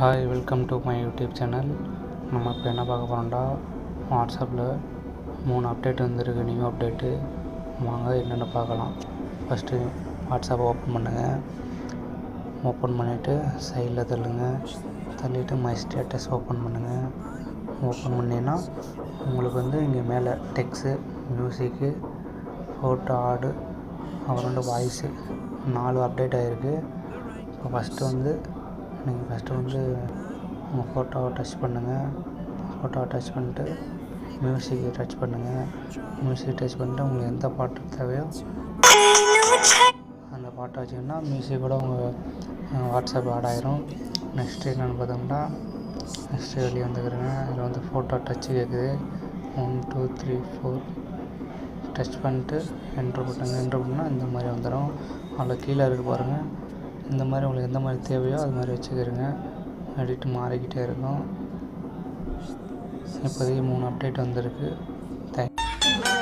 Hi, welcome to my YouTube channel. நம்ம இப்போ என்ன பார்க்க போகிறோம்டா, வாட்ஸ்அப்பில் 3 அப்டேட் வந்துருக்கு, நியூ அப்டேட்டு. வாங்க என்னென்னு பார்க்கலாம். ஃபஸ்ட்டு வாட்ஸ்அப்பை ஓப்பன் பண்ணுங்கள். ஓப்பன் பண்ணிவிட்டு சைடில் தள்ளிவிட்டு மை ஸ்டேட்டஸ் ஓப்பன் பண்ணுங்கள். ஓப்பன் பண்ணிங்கன்னா உங்களுக்கு இங்கே மேலே டெக்ஸ்ட்டு, மியூசிக்கு, ஃபோட்டோ, ஆடு, அப்புறம் வாய்ஸு 4 அப்டேட் ஆகிருக்கு. இப்போ ஃபஸ்ட்டு நீங்கள் உங்கள் ஃபோட்டோவை டச் பண்ணுங்கள். ஃபோட்டோவை டச் பண்ணிட்டு மியூசிக்கை டச் பண்ணுங்கள். மியூசிக் டச் பண்ணிட்டு உங்களுக்கு எந்த பாட்டு தேவையோ அந்த பாட்டை வச்சிங்கன்னா மியூசிக்கோட உங்கள் வாட்ஸ்அப் ஆட் ஆகிரும். நெக்ஸ்ட்டு என்னென்னு பார்த்தோம்னா, நெக்ஸ்ட்டு வெளியே வந்துக்கிறேங்க. இதில் ஃபோட்டோ டச்சு கேட்குது. 1 2 3 4 டச் பண்ணிட்டு என்ட்ரு பண்ணுங்கள். என்ட்ரு பண்ணால் இந்த மாதிரி வந்துடும். அதில் கீழே இருக்குது பாருங்கள். இந்த மாதிரி உங்களுக்கு எந்த மாதிரி தேவையோ அது மாதிரி வச்சுக்கிறங்க. எடிட்டு மாறிக்கிட்டே இருக்கும். இப்போதைக்கு 3 அப்டேட் வந்திருக்கு. தேங்க்யூ.